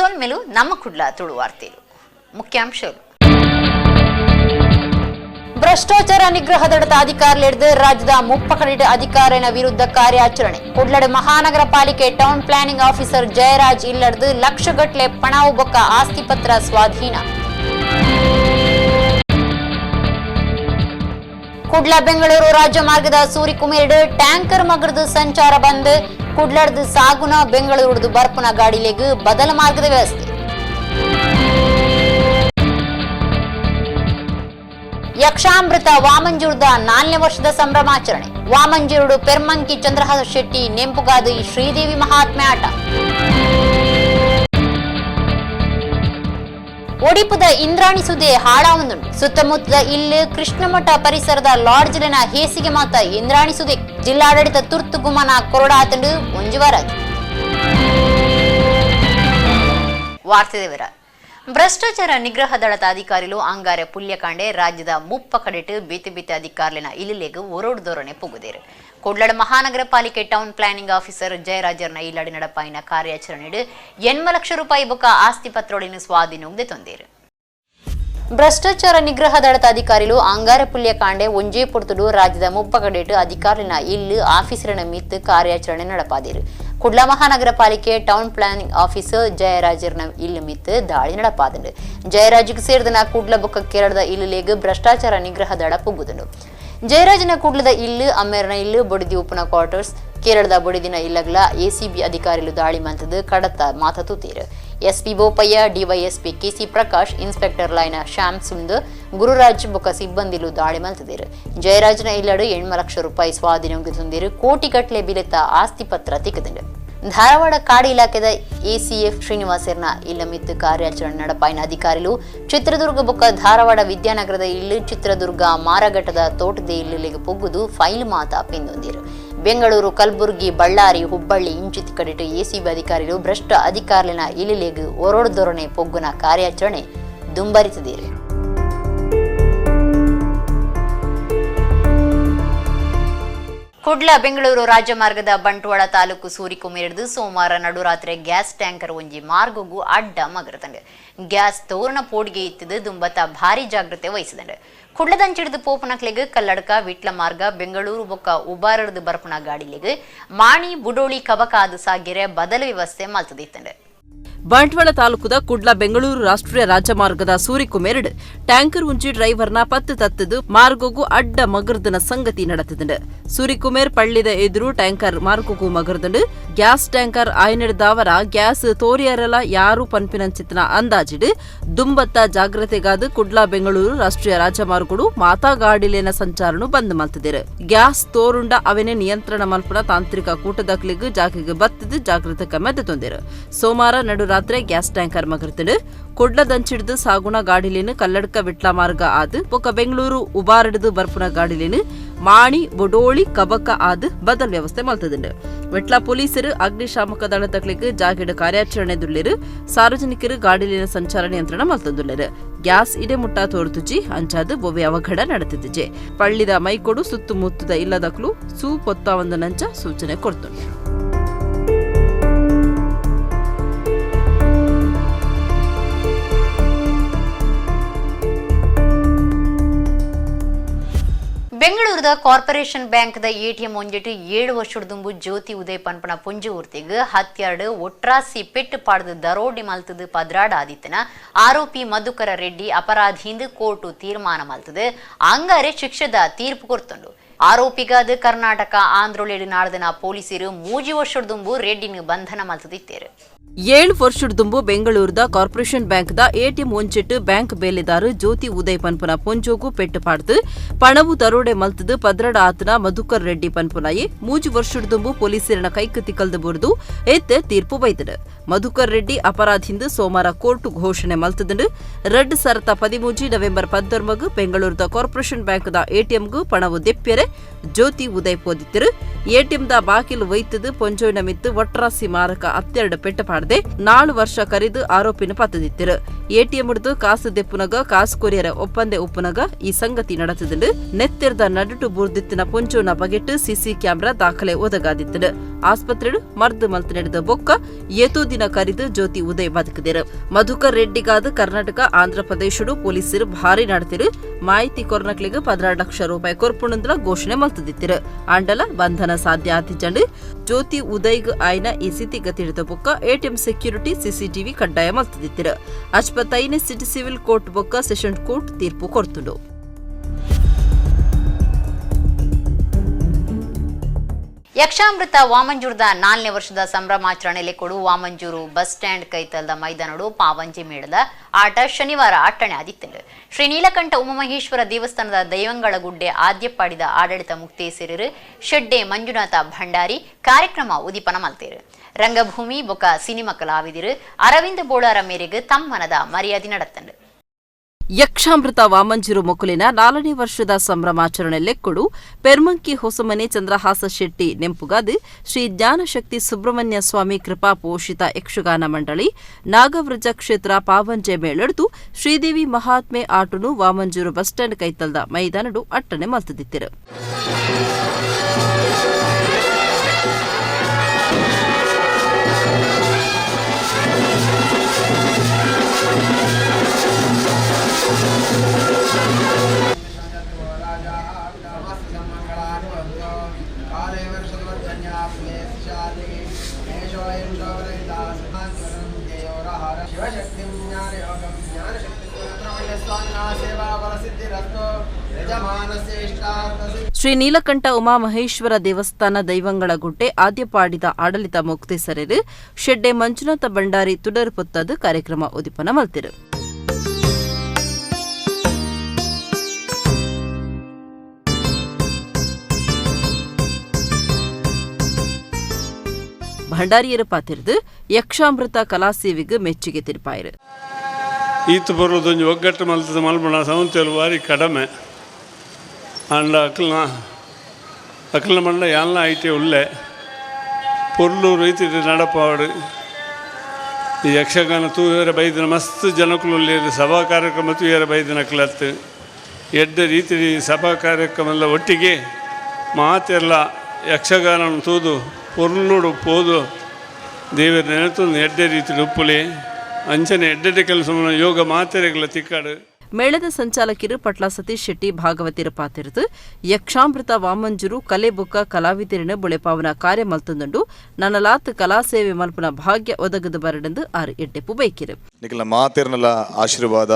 ಸೋಲ್ಮೆಲು ನಮ್ಮ ಕುಡ್ಲ ತುಳು ವಾರ್ತೆಲು ಮುಖ್ಯಾಂಶಗಳು. ಭ್ರಷ್ಟಾಚಾರ ನಿಗ್ರಹ ದಳದ ಅಧಿಕಾರಿಗಳಿಡ್ದು ರಾಜ್ಯದ ಮುಪ್ಪಕಡಿಡ ಅಧಿಕಾರಿನ ವಿರುದ್ಧ ಕಾರ್ಯಾಚರಣೆ. ಕುಡ್ಲಡ್ ಮಹಾನಗರ ಪಾಲಿಕೆ ಟೌನ್ ಪ್ಲಾನಿಂಗ್ ಆಫೀಸರ್ ಜಯರಾಜ್ ಇಲ್ಲಡ್ದು ಲಕ್ಷಗಟ್ಟಲೆ ಪಣವು ಬೊಕ್ಕ ಆಸ್ತಿ ಪತ್ರ ಸ್ವಾಧೀನ. ಕುಡ್ಲ ಬೆಂಗಳೂರು ರಾಜ್ಯ ಮಾರ್ಗದ ಸೂರಿಕುಮೇರ್ಡ್ ಟ್ಯಾಂಕರ್ ಮಗರ್ದು ಸಂಚಾರ ಬಂದ್. ಕುಡ್ಲಡ್ದು ಸಾಗುನ ಬೆಂಗಳೂರದು ಬರ್ಪುನ ಗಾಡಿಲೆಗ್ ಬದಲ ಮಾರ್ಗದ ವ್ಯವಸ್ಥೆ. ಯಕ್ಷಾಮೃತ ವಾಮಂಜೂರ್ದ 4ನೇ ವರ್ಷದ ಸಂಭ್ರಮಾಚರಣೆ. ವಾಮಂಜೂರುಡು ಪೆರ್ಮಂಕಿ ಚಂದ್ರಹಾಸ ಶೆಟ್ಟಿ ನೆಂಪುಗಾದ ಶ್ರೀದೇವಿ ಮಹಾತ್ಮೆ ಆಟ. ಒಡಿಪುದ ಇಂದ್ರಾಣಿ ಸುದೆ ಹಾಳಾವೊಂದುಂಡು. ಸುತ್ತಮುತ್ತದ ಇಲ್ಲಿ ಕೃಷ್ಣಮಠ ಪರಿಸರದ ಲಾಡ್ಜ್ಲಿನ ಹೇಸಿಗೆ ಮಾತ ಇಂದ್ರಾಣಿ ಸುದೆ. ಜಿಲ್ಲಾಡಳಿತ ತುರ್ತು ಗುಮನ ಕೊರಡಾತಂಡು ಮುಂಜುವರಾಜ್. ವಾರ್ತೆ ವಿವರ. ಭ್ರಷ್ಟಾಚಾರ ನಿಗ್ರಹ ದಳದ ಅಧಿಕಾರಿಗಳು ಅಂಗಾರೆ ಪುಲ್ಯಕಾಂಡೆ ರಾಜ್ಯದ ಮುಪ್ಪ ಕಡೆಟ್ ಬೇತೆ ಅಧಿಕಾರಿನ ಇಲ್ಲಿಲೆಗ್ ಒರೋಡು ಧೋರಣೆ ಪುಗುದೇರು. ಕೊಡ್ಲಡ್ ಮಹಾನಗರ ಪಾಲಿಕೆ ಟೌನ್ ಪ್ಲಾನಿಂಗ್ ಆಫೀಸರ್ ಜಯರಾಜರ್ನ ಇಲ್ಲಡಿ ನಡಪಾಯಿನ ಕಾರ್ಯಾಚರಣೆ 80 ಲಕ್ಷ ರೂಪಾಯಿ ಬೊಕ್ಕ ಆಸ್ತಿ ಪತ್ರೊಳಿನ ಸ್ವಾಧೀನಕ್ಕೆ ತಂದೇರು. ಭ್ರಷ್ಟಾಚಾರ ನಿಗ್ರಹ ದಳದ ಅಧಿಕಾರಿಗಳು ಅಂಗಾರೆ ಪುಲ್ಯಕಾಂಡೆ ಒಂಜೇ ಪೊರ್ತುಡು ರಾಜ್ಯದ ಮುಪ್ಪ ಕಡೆಟ್ ಅಧಿಕಾರಿನ ಇಲ್ಲಿ ಆಫೀಸರ್ನ ಮಿತ್ ಕಾರ್ಯಾಚರಣೆ ನಡಪಾದೇರು. ಕುಡ್ಲ ಮಹಾನಗರ ಪಾಲಿಕೆ ಟೌನ್ ಪ್ಲಾನಿಂಗ್ ಆಫೀಸರ್ ಜಯರಾಜರ್ನ ಇಲ್ಲಿ ಮಿತ್ ದಾಳಿ ನಡಪಾದಂಡು. ಜಯರಾಜ್ಗೆ ಸೇರಿದನ ಕುಡ್ಲ ಬೊಕ್ಕ ಕೇರಳದ ಇಲ್ಲಿಲೆಗ್ ಭ್ರಷ್ಟಾಚಾರ ನಿಗ್ರಹ ದಳ ಪುಗ್ಗುದುಂಡು. ಜಯರಾಜನ ಕುಡ್ಲದ ಇಲ್ಲು ಅಮ್ಮೇರ್ನ ಇಲ್ಲು ಬೊಡಿದಿ ಉಪನ ಕ್ವಾರ್ಟರ್ಸ್ ಕೇರಳದ ಬೊಡಿದಿನ ಇಲ್ಲಗ್ಲ ಎಸಿಬಿ ಅಧಿಕಾರಿಗಳು ದಾಳಿ ಮಂತದ ಕಡತ ಮಾತ ತೂತೀರು. SP Bopaiah, DYSP KC Prakash, inspector ಲೈನ ಶ್ಯಾಮ್ ಸುಂದ್, ಗುರುರಾಜ್ ಬೊಕ್ಕ ಸಿಬ್ಬಂದಿಲು ದಾಳಿ ಮಂತದಿರು. ಜಯರಾಜನ ಇಲ್ಲಡು 80 ಲಕ್ಷ ರೂಪಾಯಿ ಸ್ವಾಧೀನಕ್ಕೆ ತಂದಿರು. ಕೋಟಿಗಟ್ಟಲೆ ಬಿಲೆತ ಆಸ್ತಿ ಪತ್ರ ತಿಕ್ಕದಂಡು. ಧಾರವಾಡ ಕಾಡು ಇಲಾಖೆದ ಎಸಿಎಫ್ ಶ್ರೀನಿವಾಸರ್ನ ಇಲ್ಲ ಮಿತ್ತು ಕಾರ್ಯಾಚರಣೆ ನಡಪಾಯಿನ ಅಧಿಕಾರಿಗಳು ಚಿತ್ರದುರ್ಗ ಬೊಕ್ಕ ಧಾರವಾಡ ವಿದ್ಯಾನಗರದ ಇಲ್ಲು ಚಿತ್ರದುರ್ಗ ಮಾರಘಟ್ಟದ ತೋಟದ ಇಲ್ಲಿಗೆ ಪೊಗ್ಗುದು ಫೈಲ್ ಮಾತ ಪಿಂದೊಂದಿರು. ಬೆಂಗಳೂರು, ಕಲಬುರಗಿ, ಬಳ್ಳಾರಿ, ಹುಬ್ಬಳ್ಳಿ ಇಂಚಿತ್ ಕಡೆಟು ಎಸಿಬಿ ಅಧಿಕಾರಿಗಳು ಭ್ರಷ್ಟ ಅಧಿಕಾರಿನ ಇಲ್ಲಿಲೆಗ್ ಒರೋಡು ಧೋರಣೆ ಪೊಗ್ಗುನ ಕಾರ್ಯಾಚರಣೆ ದುಂಬರಿಸಿದರು. ಕುಡ್ಲ ಬೆಂಗಳೂರು ರಾಜಮಾರ್ಗದ ಬಂಟ್ವಾಳ ತಾಲೂಕು ಸೂರಿಕುಮೇರ್ದು ಸೋಮವಾರ ನಡುರಾತ್ರಿ ಗ್ಯಾಸ್ ಟ್ಯಾಂಕರ್ ಒಂಜಿ ಮಾರ್ಗಗೂ ಅಡ್ಡ ಮಗರತಂಡು. ಗ್ಯಾಸ್ ತೋರಣ ಪೋಡಿಗೆ ಇತ್ತಿದ್ದು ದುಂಬತ್ತ ಭಾರಿ ಜಾಗ್ರತೆ ವಹಿಸಿದಂಡು. ಕುಡ್ಲದಂಚಿಡ್ದು ಪೋಪನಕ್ಲೆಗ್ ಕಲ್ಲಡ್ಕ ವಿಟ್ಲ ಮಾರ್ಗ ಬೆಂಗಳೂರು ಬೊಕ್ಕ ಉಬಾರಡ್ದು ಬರ್ಪುನ ಗಾಡಿಲೆಗ್ ಮಾಣಿ ಬುಡೋಳಿ ಕಬಕಾದು ಸಾಗೆರೆ ಬದಲ ವ್ಯವಸ್ಥೆ ಮಲ್ತದಿತ್ತಂಡು. ಬಂಟ್ವಾಳ ತಾಲೂಕುದ ಕುಡ್ಲ ಬೆಂಗಳೂರು ರಾಷ್ಟ್ರೀಯ ರಾಜಮಾರ್ಗದ ಸೂರಿಕುಮೇರ್ಡ್ ಟ್ಯಾಂಕರ್ ಉಂಚಿ ಡ್ರೈವರ್ನ ಪತ್ತು ತತ್ತದು ಮಾರ್ಗಗೂ ಅಡ್ಡ ಮಗರ್ದನ ಸಂಗತಿ நடத்தது. ಸೂರಿಕುಮೇರ್ ಪಳ್ಳಿದ ಎದುರು ಟ್ಯಾಂಕರ್ ಮಾರ್ಗಗೂ ಮಗರ್ದಂಡು ಗ್ಯಾಸ್ ಟ್ಯಾಂಕರ್ ಆಯ್ನಿಡ್ದಾವರ ಗ್ಯಾಸ್ ತೋರಿಯರಲ ಯಾರು ಪನ್ಪಿನಂಚಿತ್ನ ಅಂದಾಜಿಡು ದುಂಬತ್ತ ಜಾಗ್ರತೆಗಾದ ಕುಡ್ಲ ಬೆಂಗಳೂರು ರಾಷ್ಟ್ರೀಯ ರಾಜಮಾರ್ಗಡು ಮಾತಾಗಾಡಿಲೇನ ಸಂಚಾರನು ಬಂದ್ ಮಲ್ತದಿರು. ಗ್ಯಾಸ್ ತೋರುಂಡ ಅವನೇ ನಿಯಂತ್ರಣ ಮಲ್ಪನ ತಾಂತ್ರಿಕ ಕೂಟದಕ್ಲಿಗ್ ಜಾಗಿಗೆ ಬತ್ತದು ಜಾಗೃತಕ ಮೆದ್ದು ತೊಂದಿರು. ಸೋಮವಾರ ನಡು ರಾತ್ರಿ ಗ್ಯಾಸ್ ಟ್ಯಾಂಕರ್ ಮಗರ್ತಿಡು ಕೊಡ್ಲ ದಂಚಿಡ್ದು ಸಾಗುಣ ಗಾಡಿಲೇನು ಕಲ್ಲಡ್ಕ ವಿಟ್ಲ ಮಾರ್ಗ ಆದ್ ಬೊಕ್ಕ ಬೆಂಗಳೂರು ಉಬಾರಡ್ದು ಬರ್ಪುನ ಗಾಡಿಲೇನು ಮಾಣಿ ಬೊಡೋಳಿ ಕಬಕ ಆದ್ ಬದಲ್ ವ್ಯವಸ್ಥೆ ಮಲ್ತದುಂಡು. ವಿಟ್ಲ ಪೊಲೀಸರು ಅಗ್ನಿಶಾಮಕ ದಳದಕ್ಲಿಗ್ ಜಾಗಿಡ ಕಾರ್ಯಾಚರಣೆ ದುಳ್ಳಿರು. ಸಾರ್ವಜನಿಕರು ಗಾಡಿಲೇನ ಸಂಚಾರ ನಿಯಂತ್ರಣ ಮಲ್ತದುಳ್ಳಿರು. ಗ್ಯಾಸ್ ಇಡೆ ಮುಟ್ಟ ತೋರ್ತುಜಿ ಅಂಚಾದು ಬೊವೆ ಅವಘಡ ನಡೆತಿದ್ದೆ. ಪಳ್ಳಿದ ಮೈಕೊಡು ಸುತ್ತಮುತ್ತದ ಇಲ್ಲದಕ್ಲು ಸೂ ಪೊತ್ತ ಒಂದು ನಂಚ ಸೂಚನೆ ಕೊಡ್ತುಂಡು. ಬೆಂಗಳೂರದ ಕಾರ್ಪೊರೇಷನ್ ಬ್ಯಾಂಕ್ದ ಎಟಿಎಂ ಒಂಜಿಟ್ಟು 7 ವರ್ಷದ ದುಂಬು ಜ್ಯೋತಿ ಉದಯ್ ಪನ್ಪನ ಪುಂಜೂರ್ತಿಗ್ ಹತ್ಯಾರ್ಡ್ ಒಟ್ರಾಸಿ ಪೆಟ್ಟು ಪಾಡ್ದು ದರೋಡಿ ಮಲ್ತದು ಪದ್ರಾಡ ಆದಿತ್ತನ ಆರೋಪಿ ಮಧುಕರ ರೆಡ್ಡಿ ಅಪರಾಧಿಂದು ಕೋರ್ಟು ತೀರ್ಮಾನ ಮಲ್ತದು ಅಂಗಾರೆ ಶಿಕ್ಷದ ತೀರ್ಪು ಕೊರ್ತುಂಡು. ಆರೋಪಿಗಾದ ಕರ್ನಾಟಕ ಆಂಧ್ರೊಳೆಡು ನಾಡ್ದನ ಪೊಲೀಸರು 3 ವರ್ಷದ ದುಂಬು ರೆಡ್ಡಿನ ಬಂಧನ ಮಲ್ತದಿತ್ತೇರು. 7 ವರ್ಷದ ದುಂಬು ಬೆಂಗಳೂರದ ಕಾರ್ಪೊರೇಷನ್ ಬ್ಯಾಂಕ್ದ ಎಟಿಎಂ ಒಂಚಿಟ್ಟು ಬ್ಯಾಂಕ್ ಬೇಲೆದಾರು ಜ್ಯೋತಿ ಉದಯ್ ಪನ್ಪುನ ಪೊಂಜೋಗು ಪೆಟ್ಟು ಪಾಡ್ದು ಪಣವು ದರೋಡೆ ಮಲ್ತದು ಪದ್ರಡ ಆತನ ಮಧುಕರ್ ರೆಡ್ಡಿ ಪನ್ಪುನಾಯಿ 3 ವರ್ಷದ ದುಂಬು ಪೊಲೀಸರನ ಕೈಕ ತಿಕ್ಕಲ್ದು ಬುರ್ದು ಎತ್ತೆ ತೀರ್ಪು ಬೈತಡು. ಮಧುಕರ್ ರೆಡ್ಡಿ ಅಪರಾಧಿಂದು ಸೋಮವಾರ ಕೋರ್ಟು ಘೋಷಣೆ ಮಲ್ತದುಂಡು. ರೆಡ್ ಸರತ 13 ನವೆಂಬರ್ 14 ಬೆಂಗಳೂರದ ಕಾರ್ಪೊರೇಷನ್ ಬ್ಯಾಂಕ್ದ ಎಟಿಎಂಗೂ ಪಣವು ದೆಪ್ಪ್ಯರೆ ಜ್ಯೋತಿ ಉದಯ್ ಪೋದಿತ್ತರು. ಎಟಿಎಂದ ಬಾಕಿಲು ವೈತದು ಪೊಂಜೋಯ್ನ ಮಿತ್ತು ಒಟ್ರಾಸಿ ಮಾರಕ 12 ಪೆಟ್ಟು ಪಾಡ್ದೆ 4 ವರ್ಷ ಕರೆದು ಆರೋಪಿನ ಪತ್ತದಿತ್ತರು. ಎಟಿಎಂ ಹಿಡಿದು ಕಾಸು ದೆಪ್ಪುನಗ ಕಾಸು ಕೊರಿಯರ ಒಪ್ಪಂದೆ ಉಪ್ಪುನಗ ಈ ಸಂಗತಿ ನಡೆತದುಂಡು ನೆತ್ತಿರದ ನಡುಟು ಬೂರ್ದಿತ್ತಿನ ಪುಂಚೋನ ಬಗೆಟ್ಟು ಸಿಸಿ ಕ್ಯಾಮೆರಾ ದಾಖಲೆ ಒದಗಾದಿತ್ತು. ಆಸ್ಪತ್ರೆ ಮರ್ದು ಮಲ್ತು ನಡೆದ ಬೊಕ್ಕ ಏತೋ ದಿನ ಕರಿದು ಜ್ಯೋತಿ ಉದಯ್ ಬದುಕಿದರು. ಮಧುಕರ್ ರೆಡ್ಡಿಗಾದ ಕರ್ನಾಟಕ ಆಂಧ್ರ ಪ್ರದೇಶಡು ಪೊಲೀಸರು ಭಾರಿ ನಡೆದಿರು. ಮಾಹಿತಿ ಕೊರನಕ್ಲಿಗೆ 16 ಲಕ್ಷ ರೂಪಾಯಿ ಕೊರ್ಪುಣಂದ್ರ ಘೋಷಣೆ ಮಲ್ತದಿತ್ತಿರು. ಆಂಡಲ ಬಂಧನ ಸಾಧ್ಯ ಆತಿಚಂಡು ಜ್ಯೋತಿ ಉದಯ್ಗ್ ಆಯ್ನ ಈ ಸ್ಥಿತಿಗತಿ ಹಿಡಿದ ಬೊಕ್ಕ ಎಟಿಎಂ ಸೆಕ್ಯೂರಿಟಿ ಸಿಸಿಟಿವಿ ಕಡ್ಡಾಯ ಮಲ್ತದಿತ್ತಿರು. ಅಚ್ಪತ್ತೈನೆ ಸಿಟಿ ಸಿವಿಲ್ ಕೋರ್ಟ್ ಬೊಕ್ಕ ಸೆಷನ್ ಕೋರ್ಟ್ ತೀರ್ಪು ಕೊರ್ತುಂಡು. ಯಕ್ಷಾಮೃತ ವಾಮಂಜೂರದ 4ನೇ ವರ್ಷದ ಸಂಭ್ರಮಾಚರಣೆಯಲ್ಲಿ ಕೊಡು ವಾಮಂಜೂರು ಬಸ್ ಸ್ಟ್ಯಾಂಡ್ ಕೈತಲ್ದ ಮೈದಾನಡು ಪಾವಂಜಿ ಮೇಳದ ಆಟ ಶನಿವಾರ ಅಟ್ಟಣೆ ಆದಿತ್ತು. ಶ್ರೀ ನೀಲಕಂಠ ಉಮಾಮಹೇಶ್ವರ ದೇವಸ್ಥಾನದ ದೈವಂಗಳ ಗುಡ್ಡೆ ಆದ್ಯಪಾಡಿದ ಆಡಳಿತ ಮುಕ್ತೇಸರರು ಶೆಡ್ಡೆ ಮಂಜುನಾಥ ಭಂಡಾರಿ ಕಾರ್ಯಕ್ರಮ ಉದೀಪನ ಮಲ್ತೇರು. ರಂಗಭೂಮಿ ಬೊಕ ಸಿನಿಮಾ ಕಲಾವಿದರು ಅರವಿಂದ ಬೋಳಾರ ಮೇರೆಗೆ ತಮ್ಮನದ ಮರ್ಯಾದೆ ನಡೆತಂಡು. ಯಕ್ಷಾಮೃತ ವಾಮಂಜೂರು ಮೊಕುಲಿನ 4ನೇ ವರ್ಷದ ಸಂಭ್ರಮಾಚರಣೆಲೆಕ್ಕುಡು ಪೆರ್ಮಂಕಿ ಹೊಸಮನೆ ಚಂದ್ರಹಾಸ ಶೆಟ್ಟಿ ನೆಂಪುಗಾದು ಶ್ರೀ ಜ್ಞಾನಶಕ್ತಿ ಸುಬ್ರಹ್ಮಣ್ಯ ಸ್ವಾಮಿ ಕೃಪಾ ಪೋಷಿತ ಯಕ್ಷಗಾನ ಮಂಡಳಿ ನಾಗವ್ರಜ ಕ್ಷೇತ್ರ ಪಾವಂಜೆ ಮೇಳಡ್ದು ಶ್ರೀದೇವಿ ಮಹಾತ್ಮೆ ಆಟುನು ವಾಮಂಜೂರು ಬಸ್ ಸ್ಟ್ಯಾಂಡ್ ಕೈತಲ್ದ ಮೈದಾನಡು ಅಟ್ಟಣೆ ಮಲ್ತದಿತ್ತಿರು. ಶ್ರೀ ನೀಲಕಂಠ ಉಮಾಮಹೇಶ್ವರ ದೇವಸ್ಥಾನ ದೈವಂಗಳ ಗುಡ್ಡೆ ಆದ್ಯಪಾಡಿದ ಆಡಳಿತ ಮುಕ್ತೇಸರರು ಶೆಡ್ಡೆ ಮಂಜುನಾಥ ಭಂಡಾರಿ ತುಡರು ಪೊತ್ತದು ಕಾರ್ಯಕ್ರಮ ಉದೀಪನ ಮಲ್ತಿರು. ಭಂಡಾರಿಯರು ಪಾತಿರ್ದು ಯಕ್ಷಾಮೃತ ಕಲಾಸೇವಿಗೆ ಮೆಚ್ಚುಗೆ ತಿರುಪಾಯಿರು. ಈತು ಬರೋದೊಂದು ಒಗ್ಗಟ್ಟು ಮಲ್ತದ ಮಲ್ಪಣ ಸವಂತೇಲು ಬಾರಿ ಕಡಿಮೆ ಅಂಡ ಅಕ್ಲನ ಮಂಡ ಎಲ್ಲ ಐತೆ ಉಳ್ಳೆ ಪೊರ್ಲು ರೀತಿ ನಡಪಾಡು ಈ ಯಕ್ಷಗಾನ ತೂಯರ ಬೈದಿನ ಮಸ್ತ್ ಜನಕುಲು ಸಭಾ ಕಾರ್ಯಕ್ರಮ ತೂಯರ ಬೈದಿನ ಕ್ಲತ್ತು ಎಡ್ಡ ರೀತಿ ಸಭಾ ಕಾರ್ಯಕ್ರಮ ಒಟ್ಟಿಗೆ ಮಾತೆಲ್ಲ ಯಕ್ಷಗಾನ ತೂದು ಪೊರ್ಲುಡು ಪೋದು ದೇವರ ನೆನೆತು ಎಡ್ಡೆ ರೀತಿ ಉಪ್ಪುಲಿ ಅಂಚನೆ ಎಡ್ಡೆಡ್ಡೆ ಕೆಲಸ ಯೋಗ ಮಾತೆರೆಗಳ ತಿಕ್ಕಾಡು. ಮೇಳದ ಸಂಚಾಲಕರು ಪಟ್ಲ ಸತೀಶ್ ಶೆಟ್ಟಿ ಭಾಗವತಿರ ಪಾತಿರದು ಯಕ್ಷಾಮೃತ ವಾಮಂಜೂರು ಕಲೆ ಬೊಕ್ಕ ಕಲಾವಿದರಿನ ಬುಳೆಪಾವನ ಕಾರ್ಯ ಮಲ್ತೊಂದುಂಡು ನನಲಾತ್ ಕಲಾ ಸೇವೆ ಮಲ್ಪನ ಭಾಗ್ಯ ಒದಗದು ಬರಡೆಂದು ಆರು ಎಡ್ಡೆಪ್ಪು ಬೈಕಿರು. ನಿಖಲ ಮಾತಿರ್ನಲ ಆಶೀರ್ವಾದ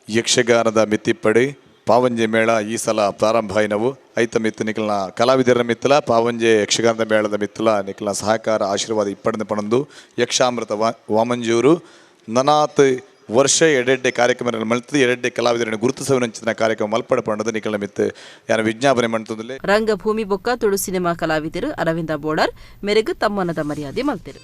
ಯಕ್ಷಗಾನದ ಮಿತ್ತಿಪ್ಪಡಿ ಪಾವಂಜೆ ಮೇಳ ಈ ಸಲ ಪ್ರಾರಂಭ ಆಯ್ನವು ಐತ ಮಿತ್ತು ನಿಖಲ್ನ ಕಲಾವಿದರ ಮಿತ್ತಲ ಪಾವಂಜೆ ಯಕ್ಷಗಾನದ ಮೇಳದ ಮಿತ್ತಲ ನಿಖಲ್ನ ಸಹಕಾರ ಆಶೀರ್ವಾದ ಇಪ್ಪಡಿನ ಪಣಂದು ಯಕ್ಷಾಮೃತ ವಾಮಂಜೂರು ನನಾತ್ ವರ್ಷ ಎಡೆಡ್ಡೆ ಕಾರ್ಯಕ್ರಮ ಮಲ್ತದೆ ಎಡೆಡ್ಡೆ ಕಲಾವಿದರನ್ನು ಗುರುತಿಸುವಂಚಿನ ಕಾರ್ಯಕ್ರಮ ಮಲ್ಪಡ ಪಣದು ನಿಖಲ ಮಿತ್ತು ಯಾರ ವಿಜ್ಞಾಪನೆ ಮಾಡ್ತದಲ್ಲೇ ರಂಗಭೂಮಿ ಬೊಕ್ಕ ತುಳು ಸಿನಿಮಾ ಕಲಾವಿದರು ಅರವಿಂದ ಬೋಳಾರ್ ಮೇರೆಗೆ ತಮ್ಮನದ ಮರ್ಯಾದೆ ಮಲ್ತಿರು.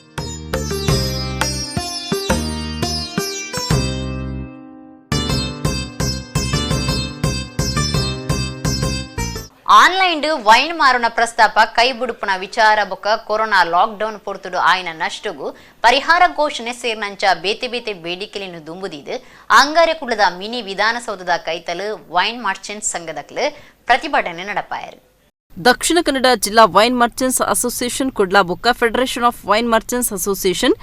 ಆನ್ಲೈನ್ ವೈನ್ ಮಾರುನ ಪ್ರಸ್ತಾಪ ಕೈಬುಡುಪುನ ವಿಚಾರ ಬೊಕ್ಕ ಕೊರೋನಾ ಲಾಕ್ಡೌನ್ ಪೊರ್ತುಡು ಆಯ್ನ ನಷ್ಟಗೂ ಪರಿಹಾರ ಘೋಷಣೆ ಸೇರ್ನಂಚ ಬೇತೆ ಬೇತೆ ಬೇಡಿಕೆಯನ್ನು ದುಂಬುದಿದ್ದು ಅಂಗಾರೆ ಕುಳ್ಳದ ಮಿನಿ ವಿಧಾನಸೌಧದ ಕೈತಲು ವೈನ್ ಮರ್ಚೆಂಟ್ಸ್ ಸಂಘದಕ್ಲು ಪ್ರತಿಭಟನೆ ನಡಪಾಯರು. ದಕ್ಷಿಣ ಕನ್ನಡ ಜಿಲ್ಲಾ ವೈನ್ ಮರ್ಚೆಂಟ್ಸ್ ಅಸೋಸಿಯೇಷನ್ ಕುಡ್ಲಾ ಬೊಕ್ಕ federation of wine merchants association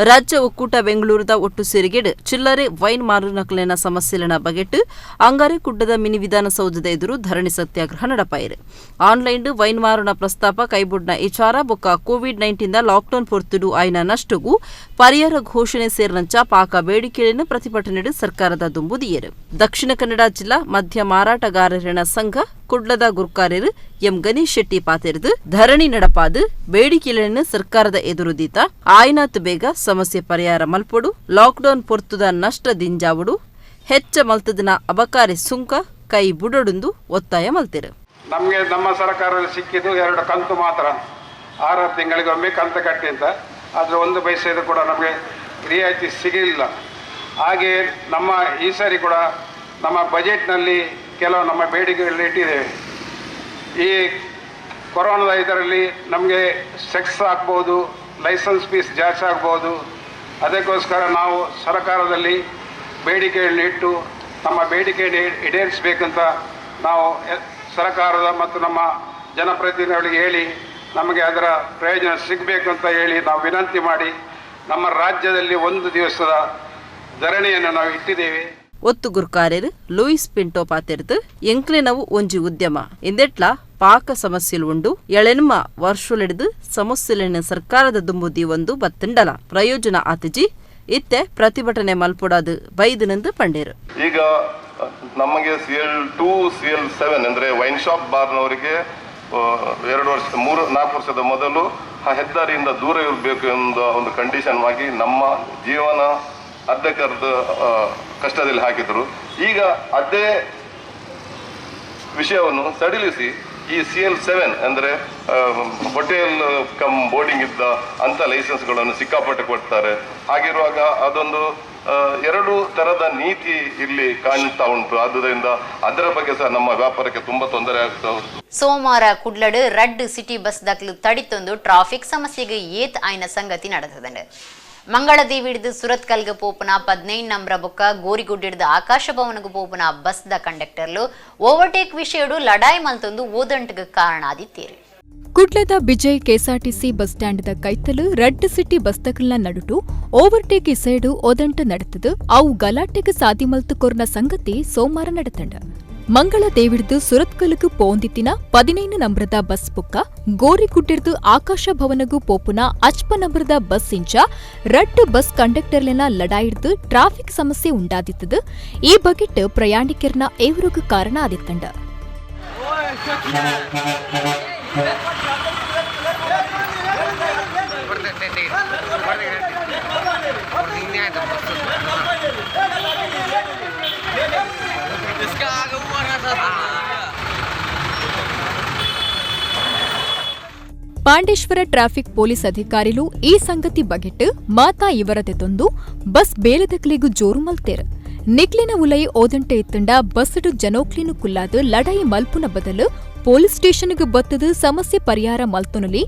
ರಾಜ್ಯ ಒಕ್ಕೂಟ ಬೆಂಗಳೂರದ ಒಟ್ಟು ಸೇರಿಗೆಡು ಚಿಲ್ಲರೆ ವೈನ್ ಮಾರುನಕಲಿನ ಸಮಸ್ಯೆಲನ ಬಗೆಟ್ಟು ಅಂಗಾರೆ ಕುಡ್ಡದ ಮಿನಿ ವಿಧಾನಸೌಧದ ಎದುರು ಧರಣಿ ಸತ್ಯಾಗ್ರಹ ನಡಪಾಯಿರು. ಆನ್ಲೈನ್ ವೈನ್ ಮಾರುನ ಪ್ರಸ್ತಾಪ ಕೈಬುಡ್ನ ವಿಚಾರ ಬೊಕ್ಕ ಕೋವಿಡ್-19 ಲಾಕ್ಡೌನ್ ಪೊರ್ತುಡು ಆಯ್ನ ನಷ್ಟಗೂ ಪರಿಹಾರ ಘೋಷಣೆ ಸೇರ್ನಂಚ ಪಾಕ ಬೇಡಿಕೆಯನ್ನು ಪ್ರತಿಭಟನೆ ಸರ್ಕಾರದ ದುಂಬುದಿಯರು. ದಕ್ಷಿಣ ಕನ್ನಡ ಜಿಲ್ಲಾ ಮದ್ಯ ಮಾರಾಟಗಾರರ ಸಂಘ ಕುಡ್ಲದ ಗುರ್ಕಾರ್ಯರು ಎಂ ಗಣೇಶ್ ಶೆಟ್ಟಿ ಪಾತೆರ್ದು ಧರಣಿ ನಡಪಾದು ಬೇಡಿಕೆಗಳನ್ನು ಸರ್ಕಾರದ ಎದುರುದೀತ ಆಯ್ನಾತ್ ಬೇಗ ಸಮಸ್ಯೆ ಪರಿಹಾರ ಮಲ್ಪೊಡು ಲಾಕ್ಡೌನ್ ಪೊರ್ತುದ ನಷ್ಟ ದಿಂಜಾವುಡು ಹೆಚ್ಚ ಮಲ್ತದಿನ ಅಬಕಾರಿ ಸುಂಕ ಕೈ ಬುಡಡುಂದು ಒತ್ತಾಯ ಮಲ್ತಿರು. ನಮಗೆ ನಮ್ಮ ಸರ್ಕಾರದಲ್ಲಿ ಸಿಕ್ಕಿದ್ದು 2 ಕಂತು ಮಾತ್ರ, 6 ತಿಂಗಳಿಗೊಮ್ಮೆ ಕಂತು ಕಟ್ಟಿ ಅಂತ. ಆದರೆ 1 ಪೈಸೆದು ಕೂಡ ನಮಗೆ ರಿಯಾಯಿತಿ ಸಿಗಲಿಲ್ಲ. ಹಾಗೆ ನಮ್ಮ ಈ ಸಾರಿ ಕೂಡ ನಮ್ಮ ಬಜೆಟ್ನಲ್ಲಿ ಕೆಲವು ನಮ್ಮ ಬೇಡಿಕೆಗಳು ಇಟ್ಟಿದ್ದೇವೆ. ಈ ಕೊರೋನಾದ ಇದರಲ್ಲಿ ನಮಗೆ ಸೆಕ್ಸ್ ಆಗ್ಬೋದು, ಲೈಸೆನ್ಸ್ ಫೀಸ್ ಜಾಸ್ತಿ ಆಗ್ಬೋದು. ಅದಕ್ಕೋಸ್ಕರ ನಾವು ಸರ್ಕಾರದಲ್ಲಿ ಬೇಡಿಕೆಗಳನ್ನ ಇಟ್ಟು ನಮ್ಮ ಬೇಡಿಕೆಯನ್ನು ಈಡೇರಿಸಬೇಕಂತ ನಾವು ಸರ್ಕಾರದ ಮತ್ತು ನಮ್ಮ ಜನಪ್ರತಿನಿಧಿಗಳಿಗೆ ಹೇಳಿ ನಮಗೆ ಅದರ ಪ್ರಯೋಜನ ಸಿಗಬೇಕು ಅಂತ ಹೇಳಿ ನಾವು ವಿನಂತಿ ಮಾಡಿ ನಮ್ಮ ರಾಜ್ಯದಲ್ಲಿ 1 ದಿವಸದ ಧರಣಿಯನ್ನು ನಾವು ಇಟ್ಟಿದ್ದೇವೆ. ಒತ್ತು ಗುರ್ಕಾರ್ಯರು ಲೂಯಿಸ್ ಪಿಂಟೋ ಪಾತೆರ್ದು ಎಂಕ್ಲೆನವು ಒಂಜಿ ಉದ್ಯಮ ಇಂದೆಟ್ಲ ಪಾಕ ಸಮಸ್ಯೆಲು ಉಂಡು ಎಳೆನ್ಮ ವರ್ಷುಲೆಡ್ದು ಸಮಸ್ಯೆಲಿನ ಸರ್ಕಾರದ ದುಂಬುದಿ ಒಂದು ಬತ್ತಂಡಲ ಪ್ರಯೋಜನ ಆತಜಿ ಇತ್ತೆ ಪ್ರತಿಭಟನೆ ಮಲ್ಪೊಡಾದು ಬೈದಿನಂದು ಪಂಡೇರು. ಈಗ ನಮಗೆ CL2 CL7 ಅಂದ್ರೆ ವೈನ್ ಶಾಪ್ ಬಾರ್ನವರಿಗೆ 2 ವರ್ಷ 3-4 ವರ್ಷದ ಮೊದಲು ಆ ಹೆದ್ದಾರಿಯಿಂದ ದೂರ ಇರಬೇಕು ಎಂಬ ಒಂದು ಕಂಡೀಷನ್ ಆಗಿ ನಮ್ಮ ಜೀವನ ಅರ್ಧಕ್ಕರ್ಧ ಕಷ್ಟದಲ್ಲಿ ಹಾಕಿದ್ರು. ಈಗ ಅದೇ ವಿಷಯವನ್ನು ಸಡಿಲಿಸಿ ಈ CL7 ಅಂದ್ರೆ ಹೋಟೆಲ್ ಕಮ್ ಬೋರ್ಡಿಂಗ್ ಇದ್ದ ಅಂತ ಲೈಸೆನ್ಸ್ಗಳನ್ನು ಸಿಕ್ಕಾಪಟ್ಟೆ ಕೊಡ್ತಾರೆ. ಹಾಗಿರುವಾಗ ಅದೊಂದು 2 ತರದ ನೀತಿ ಇಲ್ಲಿ ಕಾಣ್ತಾ ಉಂಟು. ಆದ್ದರಿಂದ ಅದರ ಬಗ್ಗೆ ಸಹ ನಮ್ಮ ವ್ಯಾಪಾರಕ್ಕೆ ತುಂಬಾ ತೊಂದರೆ ಆಗ್ತಾ ಉಂಟು. ಸೋಮವಾರ ಕುಡ್ಲಡ್ ರಡ್ ಸಿಟಿ ಬಸ್ ದಾಖಲು ತಡಿತೊಂದು ಟ್ರಾಫಿಕ್ ಸಮಸ್ಯೆಗೆ ಏತ್ ಆಯ್ನ ಸಂಗತಿ ನಡೆತದಂಡೆ. ಮಂಗಳದೇವಿ ಹಿಡಿದು ಸುರತ್ ಕಲ್ಗ ಪೋಪುನ 15 ನಂಬರ ಬೊಕ್ಕ ಗೋರಿಗುಡ್ ಹಿಡಿದು ಆಕಾಶ ಭವನಗೂ ಪೋಪುನ ಬಸ್ದ ಕಂಡಕ್ಟರ್ಲು ಓವರ್ಟೇಕ್ ವಿಷಯಡು ಲಡಾಯಿ ಮಲ್ತೊಂದು ಓದಂಟಗ ಕಾರಣ ಆದಿತ್ತೇರಿ. ಕುಡ್ಲದ ಬಿಜಯ್ ಕೆಎಸ್ಆರ್ಟಿಸಿ ಬಸ್ ಸ್ಟ್ಯಾಂಡ್ ಕೈತಲು ರಡ್ ಸಿಟಿ ಬಸ್ತಕಲ್ನ ನಡುಟು ಓವರ್ಟೇಕ್ ಇಸೈಡು ಓದಂಟ ನಡೆತದು ಅವು ಗಲಾಟೆಗೆ ಸಾದಿ ಮಲ್ತು ಕೊರ್ನ ಸಂಗತಿ ಸೋಮವಾರ ನಡೆತಂಡ. ಮಂಗಳ ದೇವಿಡ್ದು ಸುರತ್ಕಲ್ಗೂ ಪೋಂದಿತ್ತಿನ 15 ನಂಬರದ ಬಸ್ ಬುಕ್ಕ ಗೋರಿಗುಡ್ಡಿರ್ದು ಆಕಾಶ ಭವನಗೂ ಪೋಪುನ 55 ನಂಬರದ ಬಸ್ ಇಂಚ ರಡ್ ಬಸ್ ಕಂಡಕ್ಟರ್ಲೆನ ಲಡಾಯಿಡ್ದು ಟ್ರಾಫಿಕ್ ಸಮಸ್ಯೆ ಉಂಟಾದಿತ್ತದು. ಈ ಬಗೆಟ್ ಪ್ರಯಾಣಿಕರ್ನ ಏವರುಗೂ ಕಾರಣ ಆದಿತ್ತಂಡ. ಪಾಂಡೇಶ್ವರ ಟ್ರಾಫಿಕ್ ಪೊಲೀಸ್ ಅಧಿಕಾರಿಲು ಈ ಸಂಗತಿ ಬಗೆಟ್ ಮಾತಾ ಇವರದೆತೊಂದು ಬಸ್ ಬೇಲದಕ್ಲಿಗೂ ಜೋರು ಮಲ್ತೇರು. ನಿಕ್ಲಿನ ಉಲೈ ಓದಂಟೆ ಇತ್ತಂಡ ಬಸ್ಡು ಜನೋಕ್ಲಿನು ಕುಲ್ಲಾದ ಲಡಾಯಿ ಮಲ್ಪುನ ಬದಲು ಪೊಲೀಸ್ ಸ್ಟೇಷನ್ಗೆ ಬತ್ತದು ಸಮಸ್ಯೆ ಪರಿಹಾರ ಮಲ್ತೊನಲಿ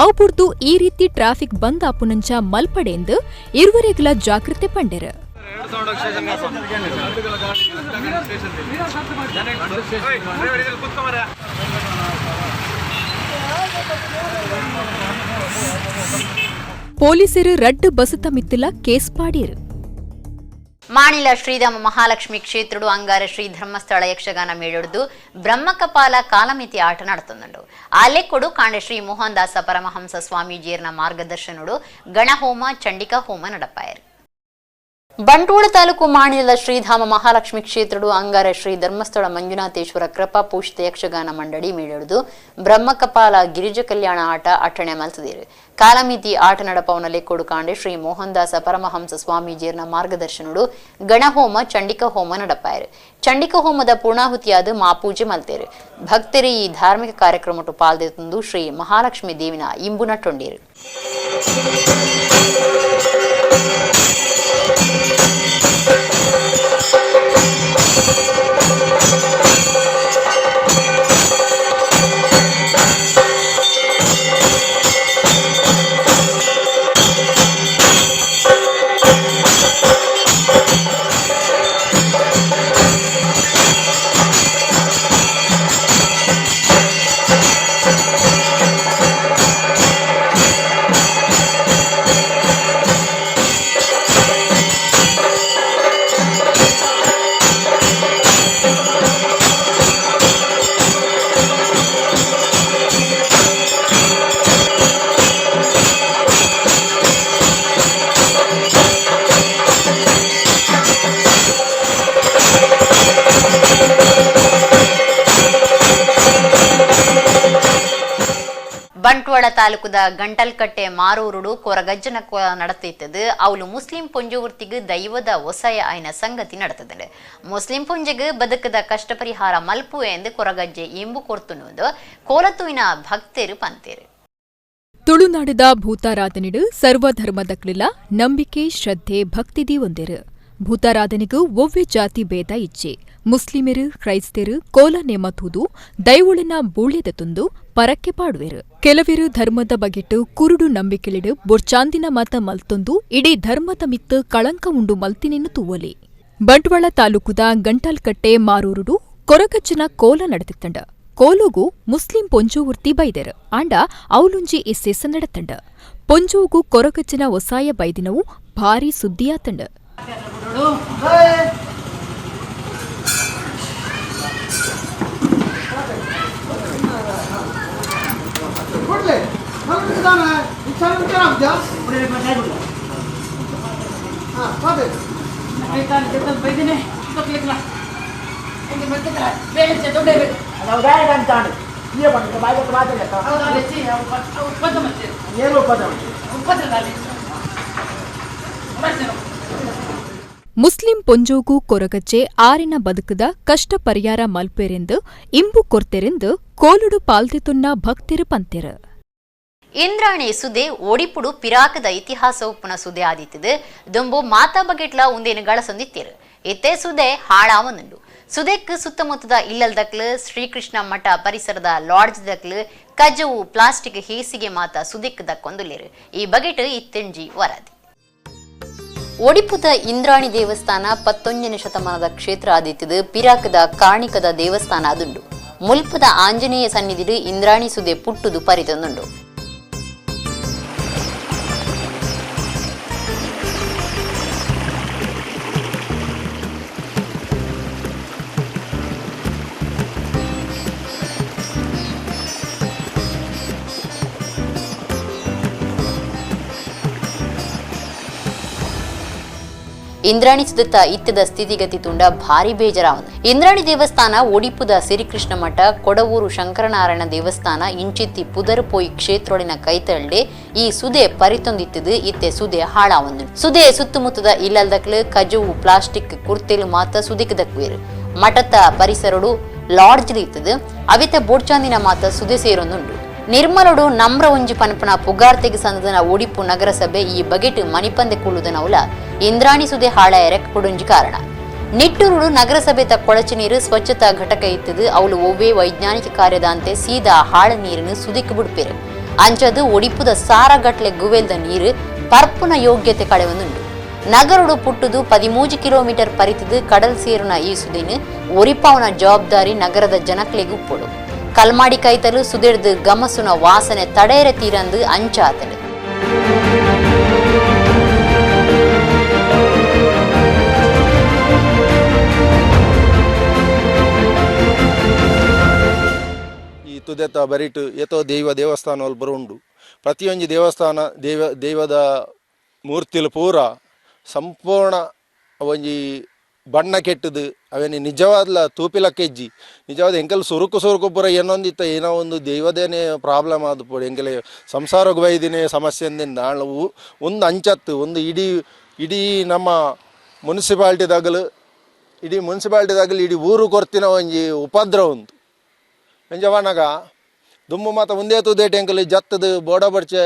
ಅವು ಬುರ್ದು ಈ ರೀತಿ ಟ್ರಾಫಿಕ್ ಬಂದ್ ಆಪುನಂಚ ಮಲ್ಪಡೆಂದು ಇರುವರೆಗ್ಲ ಜಾಗೃತೆ ಪಂಡೆರು. ಪೊಲೀಸರು ರಡ್ಡು ಬಸುತ್ತ ಮಿತ್ತಿಲ ಕೇಸ್ ಪಾಡೀರು. ಮಾಣಿಲ ಶ್ರೀಧಾಮ ಮಹಾಲಕ್ಷ್ಮಿ ಕ್ಷೇತ್ರಡು ಅಂಗಾರ ಶ್ರೀ ಧರ್ಮಸ್ಥಳ ಯಕ್ಷಗಾನ ಮೇಳೊಡ್ದು ಬ್ರಹ್ಮಕಪಾಲ ಕಾಲಮಿತಿ ಆಟ ನಡೆತೊಂದುಂಡು. ಆಲೆಕೊಡು ಕಾಂಡೆ ಶ್ರೀ ಮೋಹನ್ ದಾಸ ಪರಮಹಂಸ ಸ್ವಾಮೀಜಿಯರ್ನ ಮಾರ್ಗದರ್ಶನಡು ಗಣಹೋಮ ಚಂಡಿಕಾ ಹೋಮ ನಡಪಾಯರು. ಬಂಟ್ವಾಳ ತಾಲೂಕು ಮಾಣಿಲದ ಶ್ರೀಧಾಮ ಮಹಾಲಕ್ಷ್ಮಿ ಕ್ಷೇತ್ರಡು ಅಂಗಾರ ಶ್ರೀ ಧರ್ಮಸ್ಥಳ ಮಂಜುನಾಥೇಶ್ವರ ಕೃಪಾ ಪೋಷಿತ ಯಕ್ಷಗಾನ ಮಂಡಳಿ ಮೇಳೊಡ್ದು ಬ್ರಹ್ಮಕಪಾಲ ಗಿರಿಜ ಕಲ್ಯಾಣ ಆಟ ಅಟ್ಟಣೆ ಮಲ್ತದಿರು. ಕಾಲಮಿತಿ ಆಟ ನಡಪವನಲ್ಲಿ ಕೊಡುಕಾಂಡೆ ಶ್ರೀ ಮೋಹನ್ ದಾಸ ಪರಮಹಂಸ ಸ್ವಾಮೀಜಿಯರ್ನ ಮಾರ್ಗದರ್ಶನಡು ಗಣಹೋಮ ಚಂಡಿಕಾ ಹೋಮ ನಡಪಾಯರು. ಚಂಡಿಕಾ ಹೋಮದ ಪೂರ್ಣಾಹುತಿಯಾದ ಮಾಪೂಜೆ ಮಲ್ತೇರು. ಭಕ್ತರು ಈ ಧಾರ್ಮಿಕ ಕಾರ್ಯಕ್ರಮಟು ಪಾಲ್ದೆಂದು ಶ್ರೀ ಮಹಾಲಕ್ಷ್ಮಿ ದೇವಿನ ಇಂಬು ನಟ್ಟೊಂಡಿರು. ಬಂಟ್ವಾಳ ತಾಲೂಕದ ಗಂಟಲ್ಕಟ್ಟೆ ಮಾರೂರುಡು ಕೊರಗಜ್ಜನ நடத்தித்தது ಅವಳು ಮುಸ್ಲಿಂ ಪೊಂಜುವರ್ತಿಗೆ ದೈವದ ಒಸಯ ಆಯ್ನ ಸಂಗತಿ ನಡೆತದೆ. ಮುಸ್ಲಿಂ ಪೊಂಜೆಗೆ ಬದುಕದ ಕಷ್ಟ ಪರಿಹಾರ ಮಲ್ಪು ಎಂದು ಕೊರಗಜ್ಜೆ ಇಂಬು ಕೊರ್ತುನುವುದು ಕೋಲತುವಿನ ಭಕ್ತರು ಪಂತೇರು. ತುಳುನಾಡದ ಭೂತಾರಾಧನೆಡು ಸರ್ವಧರ್ಮದಕ್ಲಿಲ್ಲ ನಂಬಿಕೆ ಶ್ರದ್ಧೆ ಭಕ್ತಿದಿ ಒಂದೇರು. ಭೂತಾರಾಧನೆಗೂ ಒವ್ವೆ ಜಾತಿ ಭೇದ ಇಚ್ಚೆ. ಮುಸ್ಲಿಮರು ಕ್ರೈಸ್ತರು ಕೋಲ ನೇಮತುದು ದೈವೊಳನ ಬೂಳ್ಯದ ತುಂದು ಪರಕ್ಕೆ ಪಾಡುವೆರು. ಕೆಲವರು ಧರ್ಮದ ಬಗೆಟ್ಟು ಕುರುಡು ನಂಬಿಕೆಲಿಡು ಬೊರ್ಚಾಂದಿನ ಮತ ಮಲ್ತೊಂದು ಇಡೀ ಧರ್ಮದ ಮಿತ್ತ ಕಳಂಕ ಉಂಡು ಮಲ್ತಿನೆನ್ನು ತೂವಲಿ. ಬಂಟ್ವಾಳ ತಾಲೂಕುದ ಗಂಟಾಲ್ಕಟ್ಟೆ ಮಾರೂರುಡು ಕೊರಗಜ್ಜನ ಕೋಲ ನಡೆದಿತ್ತಂಡ ಕೋಲುಗು ಮುಸ್ಲಿಂ ಪೊಂಜೂವರ್ತಿ ಬೈದೆರ್ ಆಂಡ ಅವಲುಂಜಿ ಇಸ್ಸೇಸ ನಡೆತಂಡ ಪೊಂಜೂಗು ಕೊರಗಜ್ಜನ ಒಸಾಯ ಬೈದಿನವು ಭಾರೀ ಸುದ್ದಿಯಾತಂಡ. ಮುಸ್ಲಿಂ ಪೊಂಜೋಗು ಕೊರಗಜ್ಜೆ ಆರಿನ ಬದುಕದ ಕಷ್ಟ ಪರಿಹಾರ ಮಲ್ಪೆರೆಂದು ಇಂಬು ಕೊರ್ತೆರೆಂದು ಕೋಲುಡು ಪಾಲ್ದೆತುನ್ನ ಭಕ್ತಿರು ಪಂತೆರು. ಇಂದ್ರಾಣಿ ಸುದೆ ಓಡಿಪುಡು ಪಿರಾಕದ ಇತಿಹಾಸ ಉಪ್ಪುನ ಸುದೆ ಆದಿತ್ತದು ದೊಂಬು ಮಾತಾ ಬಗೆಟ್ಲ ಉಂದೇನು ಗಳಸೊಂದಿತ್ತೇರು ಇತ್ತೆ ಸುದೆ ಹಾಳಾವನುಂಡು. ಸುದೆಕ್ ಸುತ್ತಮುತ್ತದ ಇಲ್ಲಲ್ದಕ್ಲು ಶ್ರೀಕೃಷ್ಣ ಮಠ ಪರಿಸರದ ಲಾಡ್ಜ್ ದಕ್ಲು ಕಜ್ಜವು ಪ್ಲಾಸ್ಟಿಕ್ ಹೇಸಿಗೆ ಮಾತ ಸುದೆಕ್ ದಕ್ಕೊಂದುಲ್ಲೇರು. ಈ ಬಗೆಟ್ ಇತ್ತೆಂಜಿ ವರದಿ. ಒಡಿಪುದ ಇಂದ್ರಾಣಿ ದೇವಸ್ಥಾನ 19ನೇ ಶತಮಾನದ ಕ್ಷೇತ್ರ ಆದಿತ್ತದು ಪಿರಾಕದ ಕಾರ್ಣಿಕದ ದೇವಸ್ಥಾನ ಅದುಂಡು. ಮುಲ್ಪದ ಆಂಜನೇಯ ಸನ್ನಿಧಿಡು ಇಂದ್ರಾಣಿ ಸುದೆ ಪುಟ್ಟುದು ಪರಿತೊಂದುಂಡು. ಇಂದ್ರಾಣಿ ಸುದತ್ತ ಇತ್ತದ ಸ್ಥಿತಿಗತಿ ತುಂಡ ಭಾರಿ ಬೇಜರಾವನು. ಇಂದ್ರಾಣಿ ದೇವಸ್ಥಾನ ಒಡಿಪುದ ಸಿರಿಕೃಷ್ಣ ಮಠ ಕೊಡವೂರು ಶಂಕರನಾರಾಯಣ ದೇವಸ್ಥಾನ ಇಂಚಿತ್ತಿ ಪುದರ್ಪೋಯಿ ಕ್ಷೇತ್ರೊಳಿನ ಕೈತಳ್ಳೆ ಈ ಸುದೆ ಪರಿತೊಂದಿತ್ತದು ಇತ್ತೆ ಸುದೆ ಹಾಳಾವನು. ಸುದೆ ಸುತ್ತಮುತ್ತದ ಇಲ್ಲಲ್ದಕ್ಲು ಕಜವು ಪ್ಲಾಸ್ಟಿಕ್ ಕುರ್ತೆಲು ಮಾತ ಸುದಿಕ್ ದಕ್ವೇರು. ಮಠದ ಪರಿಸರಡು ಲಾಡ್ಜ್ ಇತ್ತದು ಅವಿತ ಬೋಡ್ಚಾಂದಿನ ಮಾತ ಸುದೆ ಸೇರೊಂದುಂಡು. ನಿರ್ಮಲಡು ನಮ್ರ ಒಂಜಿ ಪನಪನ ಪುಗಾರ್ತೆಗೆ ಸಂದನ ಒಡಿಪು ನಗರಸಭೆ ಈ ಬಗೆಟ್ ಮಣಿಪಂದೆ ಕುಳ್ಳುದನವುಲ ಇಂದ್ರಾಣಿ ಸುದೆ ಹಾಳಾಯರಕ್ ಕೊಡುಂಜಿ ಕಾರಣ. ನಿಟ್ಟೂರುಡು ನಗರಸಭೆ ಕೊಳಚೆ ನೀರು ಸ್ವಚ್ಛತಾ ಘಟಕ ಇತ್ತದು ಅವಳು ಒವ್ವೇ ವೈಜ್ಞಾನಿಕ ಕಾರ್ಯದಂತೆ ಸೀದಾ ಹಾಳ ನೀರನ್ನು ಸುದಿಕ್ ಬಿಡ್ಪೇರು. ಅಂಚದು ಒಡಿಪುದ ಸಾರಗಟ್ಲೆ ಗುವೆಲ್ದ ನೀರು ಪರ್ಪುನ ಯೋಗ್ಯತೆ ಕಳೆವೊಂದುಂಡು. ನಗರುಡು ಪುಟ್ಟುದು 13 ಕಿಲೋಮೀಟರ್ ಪರಿತದು ಕಡಲ್ ಸೇರುನ ಈ ಸುದಿನ ಒರಿಪಾವನ ಜವಾಬ್ದಾರಿ ನಗರದ ಜನಕ್ಲೆಗೂ ಪೊಡು. ಕಲ್ಮಾಡಿ ಕೈತಲು ಸುದಿಡ್ದು ಗಮಸುನ ವಾಸನೆ ತಡೆಯರೆ ತೀರಂದು ಅಂಚಾತಲು. ಈ ತುದೆತ ಬರಿಟ್ ಏತೋ ದೇವಸ್ಥಾನ ಬರುಂಡು. ಪ್ರತಿಯೊಂದು ದೇವಸ್ಥಾನ ದೈವದ ಮೂರ್ತಿಲು ಪೂರ ಸಂಪೂರ್ಣ ಒಂಜಿ ಬಣ್ಣ ಕೆಟ್ಟದು ಅವೇನು ನಿಜವಾದ್ಲ ತೂಪಿಲಕ್ಕೆಜ್ಜಿ ನಿಜವಾದ ಎಂಕಲ್ ಸುರುಕು ಪೂರ ಏನೊಂದಿತ್ತ ಏನೋ ಒಂದು ದೈವದೇನೆ ಪ್ರಾಬ್ಲಮ್ ಆದ ಪೋಡಿ ಎಂಕಲೆ ಸಂಸಾರಕ್ಕೆ ಬೈದಿನೇ ಸಮಸ್ಯೆ ಅಂದಿಂದ ಒಂದು ಅಂಚತ್ತು ಒಂದು ಇಡೀ ನಮ್ಮ ಮುನ್ಸಿಪಾಲ್ಟಿದಾಗಲು ಇಡೀ ಊರು ಕೊರ್ತಿನ ಒಂಜಿ ಉಪದ್ರವ ಉಂಟು ಎಂಜವನಾಗ ದುಮ್ಮು ಮಾತ ಮುಂದೆ ತುದೇಟ್ ಎಂಕಲ್ ಜತ್ತದು ಬೋಡ ಬಡ್ಚೆ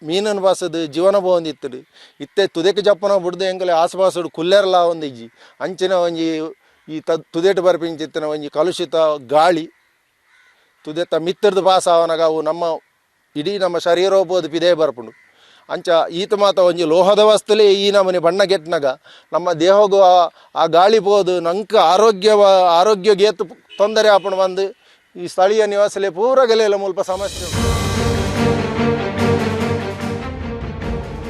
ಮೀನನ್ನು ಬಾಸದು ಜೀವನ ಬೋಂದಿತ್ತದು ಇತ್ತೆ ತುದೆಕ್ ಜಪ್ಪನ ಬಿಡ್ದು ಎಂಕಲೆ ಆಸುಪಾಸಡು ಕುಲ್ಲೆರಲ್ಲ ಒಂದಿಜ್ಜಿ ಅಂಚಿನ ಒಂಜಿ ಈ ತುದೇಟ್ ಬರ್ಪಿಂಚಿತ್ತಿನ ಒಂಜಿ ಕಲುಷಿತ ಗಾಳಿ ತುದೆತ್ತ ಮಿತ್ತರ್ದು ಪಾಸ ಅವನಾಗ ಅವು ನಮ್ಮ ಶರೀರೋಪೋದು ಪಿದೇ ಬರ್ಪುಂಡು. ಅಂಚ ಈತ ಮಾತ ಒಂಜಿ ಲೋಹದ ವಸ್ತುಲೇ ಈ ನಮೂನೆ ಬಣ್ಣ ಗೆಟ್ನಾಗ ನಮ್ಮ ದೇಹಗೂ ಆ ಗಾಳಿ ಪೋದು ನಂಕ ಆರೋಗ್ಯಗೇತು ತೊಂದರೆ ಆಪಣ ಬಂದು ಈ ಸ್ಥಳೀಯ ನಿವಾಸಲೆ ಪೂರ ಗಲೆಲ್ಲ ಮುಲ್ಪ ಸಮಸ್ಯೆ.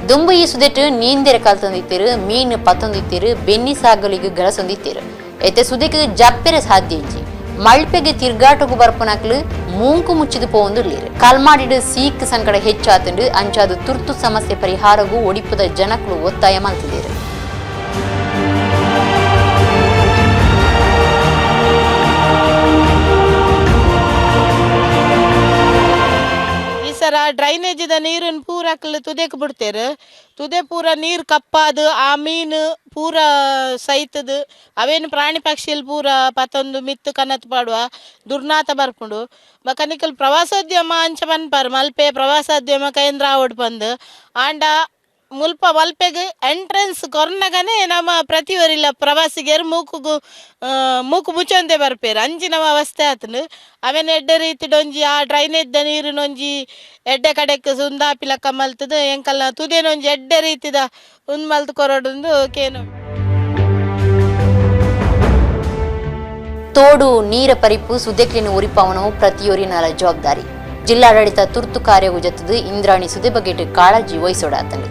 ದುಂಬು ಈ ಸುದೆಟ್ಟು ನೀಂದೆರೆ ಕಲ್ತೊಂದಿತ್ತೇರು ಮೀನು ಪತ್ತೊಂದಿತ್ತೇರು ಬೆನ್ನಿ ಸಾಗಲಿಗೆ ಗಳಸೊಂದಿತ್ತೇರು ಎತ್ತೆ ಸುದೆಗೆ ಜಪ್ಪೆರೆ ಸಾಧ್ಯ ಇಜ್ಜಿ ಮಳ್ಪೆಗೆ ತಿರ್ಗಾಟಗೂ ಬರ್ಪನಕ್ಲು ಮೂಂಕು ಮುಚ್ಚಿದು ಪೋಂದುಳ್ಳೇರು. ಕಲ್ಮಾಡಿಡು ಸೀಕ್ ಸಂಕಟ ಹೆಚ್ಚಾತಂಡು ಅಂಚಾದು ತುರ್ತು ಸಮಸ್ಯೆ ಪರಿಹಾರಗೂ ಒಡಿಪುದ ಜನಕ್ಲು ಒತ್ತಾಯ ಮಾಡ್ತಿದ್ದೇರು. ಡ್ರೈನೇಜ್ ನೀರನ್ನು ಪೂರಕ್ಲು ತುದೆಕ್ ಬಿಡ್ತೇರು. ತುದೆ ಪೂರ ನೀರು ಕಪ್ಪಾದು ಆ ಮೀನು ಪೂರ ಸೈತದು ಅವೇನು ಪ್ರಾಣಿ ಪಕ್ಷಿಯಲ್ಲಿ ಪೂರ ಪತ್ತೊಂದು ಮಿತ್ತು ಕನತ್ ಪಾಡುವ ದುರ್ನಾತ ಬರ್ಪುಂಡು. ಬಕನಿಕಲ್ ಪ್ರವಾಸೋದ್ಯಮ ಅಂಚ ಪನ್ಪಾರು ಮಲ್ಪೆ ಪ್ರವಾಸೋದ್ಯಮ ಕೇಂದ್ರ ಆವಡ್ ಬಂದು ಆಂಡ ಮುಲ್ಪ ಮಲ್ಪೆಗೆ ಎಂಟ್ರೆನ್ಸ್ ಕೊರ್ನಗನೆ ನಮ್ಮ ಪ್ರತಿವರಿಲ್ಲ ಪ್ರವಾಸಿಗರು ಮೂಕು ಮುಚ್ಚಂದೆ ಬರ್ಪೇರು ಅಂಚಿನವ ಅವಸ್ಥೆ ಆತನು. ಅವೇನು ಎಡ್ಡೆ ರೀತಿಡೊಂಜಿ ಆ ಡ್ರೈನೇಜ್ ನೀರಿನೊಂಜಿ ಎಡ್ಡೆ ಕಡೆಕ್ ಸುಂದಾಪಿಲಕ್ಕ ಮಲ್ತದು ಎಂಕಲ್ನ ತುದೇನೊಂಜಿ ಎಡ್ಡೆ ರೀತಿದ ಮಲ್ತು ಕೊರಡೊಂದು ಕೇನು. ತೋಡು ನೀರ ಪರಿಪು ಸುದೆಕ್ಲಿನ ಉರಿಪವನು ಪ್ರತಿಯೊರಿನಲ ಜವಾಬ್ದಾರಿ. ಜಿಲ್ಲಾಡಳಿತ ತುರ್ತು ಕಾರ್ಯವು ಜೊತೆದು ಇಂದ್ರಾಣಿ ಸುದೆ ಬಗೆಟ್ ಕಾಳಜಿ ವಹಿಸೋಡಾತನು.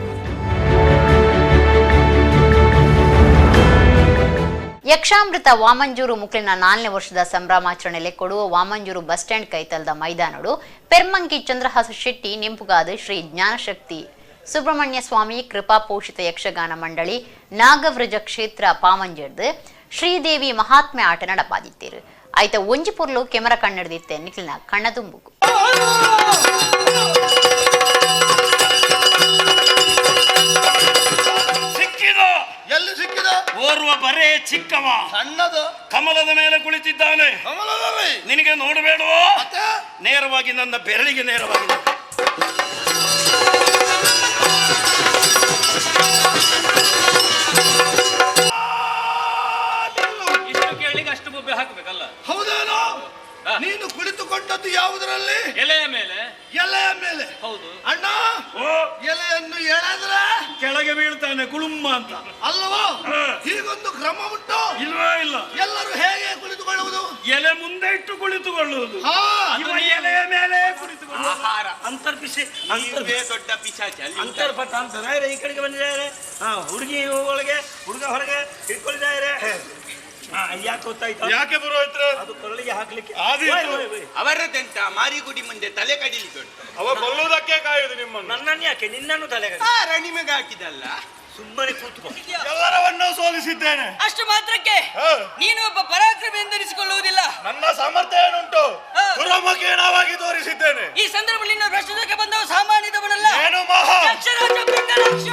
ಯಕ್ಷಾಮೃತ ವಾಮಂಜೂರು ಮುಕ್ಲಿನ 4ನೇ ವರ್ಷದ ಸಂಭ್ರಮಾಚರಣೆಯಲ್ಲಿ ಕೊಡುವ ವಾಮಂಜೂರು ಬಸ್ ಸ್ಟ್ಯಾಂಡ್ ಕೈತಲದ ಮೈದಾನಡು ಪೆರ್ಮಂಕಿ ಚಂದ್ರಹಾಸ ಶೆಟ್ಟಿ ನೆಂಪುಗಾದ ಶ್ರೀ ಜ್ಞಾನಶಕ್ತಿ ಸುಬ್ರಹ್ಮಣ್ಯ ಸ್ವಾಮಿ ಕೃಪಾ ಪೋಷಿತ ಯಕ್ಷಗಾನ ಮಂಡಳಿ ನಾಗವ್ರಜ ಕ್ಷೇತ್ರ ಪಾವಂಜರ್ದು ಶ್ರೀದೇವಿ ಮಹಾತ್ಮೆ ಆಟ ನಡಪಾದಿತ್ತೀರು. ಐತ ಒಂಜಿ ಪೊರ್ಲು ಕೆಮರಾ ಕಣ್ಣೆಡ್ದಿತ್ತೆ ನಿಖಿಲ್ನ ಕಣ್ಣ ತುಂಬುಗು. ಎಲ್ಲಿ ಸಿಕ್ಕಿದ? ಓರ್ವ ಬರೇ ಚಿಕ್ಕವ ಸಣ್ಣದು ಕಮಲದ ಮೇಲೆ ಕುಳಿತಿದ್ದಾನೆ. ನಿನಗೆ ನೋಡಬೇಡವೋ? ನೇರವಾಗಿ ನನ್ನ ಬೆರಳಿಗೆ ನೇರವಾಗಿ ಇಷ್ಟು ಕೇಳಿಗೆ ಅಷ್ಟು ಬೊಬ್ಬೆ ಹಾಕಬೇಕಲ್ಲ? ಹೌದೇನೋ? ನೀನು ಕುಳಿತುಕೊಂಡದ್ದು ಯಾವುದರಲ್ಲಿ? ಎಲೆಯ ಮೇಲೆ. ಎಲೆಯ ಮೇಲೆ? ಹೌದು. ಅಣ್ಣ, ಎಲೆಯನ್ನು ಎಳೆದ್ರೆ ಕೆಳಗೆ ಬೀಳ್ತಾನೆ ಕುಳುಮ್ಮ ಅಂತ ಅಲ್ಲವೋ? ಹೀಗೊಂದು ಕ್ರಮ ಉಂಟು? ಇಲ್ವೇ ಇಲ್ಲ. ಎಲ್ಲರೂ ಹೇಗೆ ಕುಳಿತುಕೊಳ್ಳುವುದು? ಎಲೆ ಮುಂದೆ ಇಟ್ಟು ಕುಳಿತುಕೊಳ್ಳುವುದು. ಎಲೆಯ ಮೇಲೆ ಕುಳಿತುಕೊಳ್ಳುವುದು. ಅಂತರ್ಪಿಸಿ ದೊಡ್ಡ ಪಿಶಾಚಿ ಅಂತರ್ಪಟ ಅಂತಾರೆ. ಈ ಕಡೆಗೆ ಬಂದಿದ್ದಾರೆ. ಹುಡುಗಿ ಒಳಗೆ, ಹುಡುಗ ಹೊರಗೆ ಇಟ್ಕೊಂಡಿದ್ದಾರೆ. ಯಾಕೆ ಗೊತ್ತಾಯ್ತು? ಯಾಕೆ ಪುರೋಹಿತ್ರೆ? ಅದು ಕೊರಳಿಗೆ ಹಾಕ್ಲಿಕ್ಕೆ. ಅವರದ್ದೆಂತ ಮಾರಿಗುಡಿ ಮುಂದೆ ತಲೆ ಕಡಿಲಿಕ್ಕೆ ಅವ ಕೊಲ್ಲುವುದಕ್ಕೆ ಕಾಯುದು ನಿಮ್ಮನ್ನು. ನನ್ನನ್ನು ಯಾಕೆ? ನಿನ್ನನ್ನು ತಲೆ ನಿಮಗೆ ಹಾಕಿದಲ್ಲ. ಸುಮ್ಮನೆ ಕೂತ್ಕೊ. ಎಲ್ಲರನ್ನೂ ಸೋಲಿಸಿದ್ದೇನೆ. ಅಷ್ಟು ಮಾತ್ರಕ್ಕೆ ನೀನು ಒಬ್ಬ ಪರಾಕ್ರಮಿ ಎಂದೆನಿಸಿಕೊಳ್ಳುವುದಿಲ್ಲ. ನನ್ನ ಸಾಮರ್ಥ್ಯ ಏನುಂಟು ದುರಮುಖೇಣವಾಗಿ ತೋರಿಸಿದ್ದೇನೆ. ಈ ಸಂದರ್ಭದಲ್ಲಿ ನಿನ್ನ ಭ್ರಷ್ಟಕ್ಕೆ ಬಂದವ ಸಾಮಾನ್ಯದವನಲ್ಲ. ಏನು ಮಹಾ ಯಕ್ಷರಾಜ ಪಿಂಗಲಾಕ್ಷ.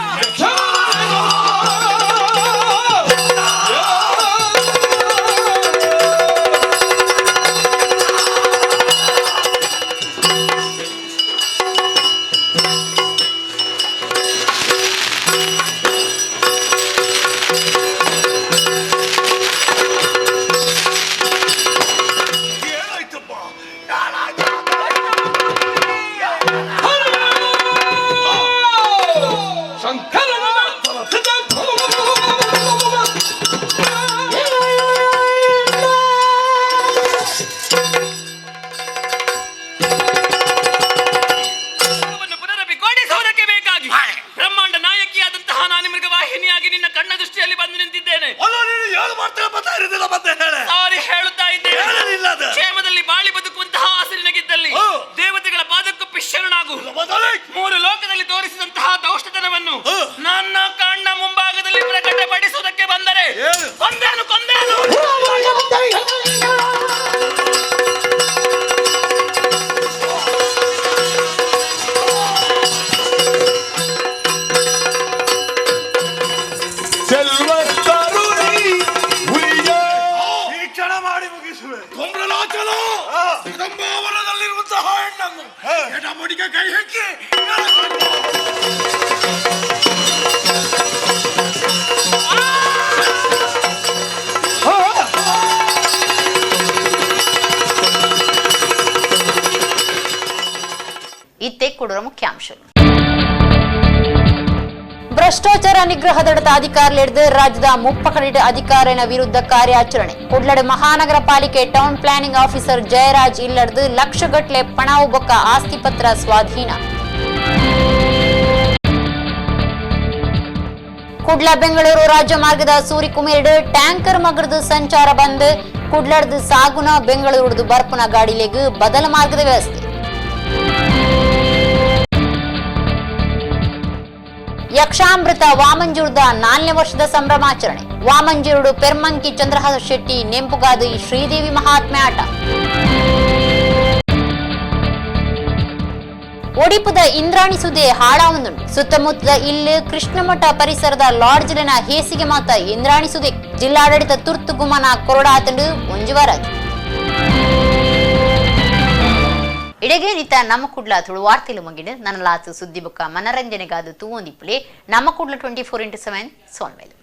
ಕ್ಷೇಮದಲ್ಲಿ ಬಾಳಿ ಬದುಕುವಂತಹ ಆಸರಿನಗಿದ್ದಲ್ಲಿ ದೇವತೆಗಳ ಪಾದಕ್ಕೂ ಪಿಶರಣಾಗು. 3 ಲೋಕದಲ್ಲಿ ತೋರಿಸಿದಂತಹ ದೌಷ್ಟತನವನ್ನು ನನ್ನ ಕಣ್ಣ ಮುಂಭಾಗದಲ್ಲಿ ಪ್ರಕಟಪಡಿಸುವುದಕ್ಕೆ ಬಂದರೆ ಕೊಂದೇನು. ಮಾಡಿ ಮುಗಿಸುವೆ. ಕದಂಬಾವನದಲ್ಲಿರುವಂತಹ ಹೆಣ್ಣನ್ನು ಎಡಮುಡಿಗೆ ಕೈ ಹಾಕಿ ಇತ್ತೆ ಕೊಡುವ ಮುಖ್ಯಾಂಶಗಳು. ಭ್ರಷ್ಟಾಚಾರ ನಿಗ್ರಹ ದಳದ ಅಧಿಕಾರಿಗಳಿಡ್ದು ರಾಜ್ಯದ ಮುಪ್ಪಕಡಿಟ ಅಧಿಕಾರಿನ ವಿರುದ್ಧ ಕಾರ್ಯಾಚರಣೆ. ಕುಡ್ಲಡ್ ಮಹಾನಗರ ಪಾಲಿಕೆ ಟೌನ್ ಪ್ಲಾನಿಂಗ್ ಆಫೀಸರ್ ಜಯರಾಜ್ ಇಲ್ಲಡ್ದು ಲಕ್ಷಗಟ್ಲೆ ಪಣವು ಬೊಕ್ಕ ಆಸ್ತಿ ಪತ್ರ ಸ್ವಾಧೀನ. ಕುಡ್ಲ ಬೆಂಗಳೂರು ರಾಜ್ಯ ಮಾರ್ಗದ ಸೂರಿಕುಮೇರ್ಡ್ ಟ್ಯಾಂಕರ್ ಮಗರ್ದು ಸಂಚಾರ ಬಂದ್. ಕುಡ್ಲಡ್ದು ಸಾಗುನ ಬೆಂಗಳೂರು ಬರ್ಪುನ ಗಾಡಿಲೆಗ್ ಬದಲ ಮಾರ್ಗದ ವ್ಯವಸ್ಥೆ. ಯಕ್ಷಾಮೃತ ವಾಮಂಜೂರ್ದ 4ನೇ ವರ್ಷದ ಸಂಭ್ರಮಾಚರಣೆ. ವಾಮಂಜೂರು ಪೆರ್ಮಂಕಿ ಚಂದ್ರಹಾಸ ಶೆಟ್ಟಿ ನೆಂಪುಗಾದ ಶ್ರೀದೇವಿ ಮಹಾತ್ಮೆ ಆಟ. ಒಡಿಪುದ ಇಂದ್ರಾಣಿ ಸುದೆ ಹಾಳಾವೊಂದುಂಡು. ಸುತ್ತಮುತ್ತದ ಇಲ್ಲಿ ಕೃಷ್ಣಮಠ ಪರಿಸರದ ಲಾಡ್ಜ್ಲಿನ ಹೇಸಿಗೆ ಮಾತ ಇಂದ್ರಾಣಿ ಸುದೆ. ಜಿಲ್ಲಾಡಳಿತ ತುರ್ತು ಗುಮನ ಕೊರಡಾತಂಡು ಒಂಜುವಾರಾಜ್. ಇಡೆಗೆ ನಿತ ನಮ್ಮ ಕುಡ್ಲ ತುಳು ವಾರ್ತೆಲು ಮುಗಿಡು ನನ್ನ ಲಾತು ಸುದ್ದಿ ಬುಕ್ಕ ಮನರಂಜನೆಗಾದ ತೂವೊಂದಿಪ್ಪುಲೆ ನಮ್ಮ ಕುಡ್ಲ 24x7 ಸೋನ್ಮೇಲು.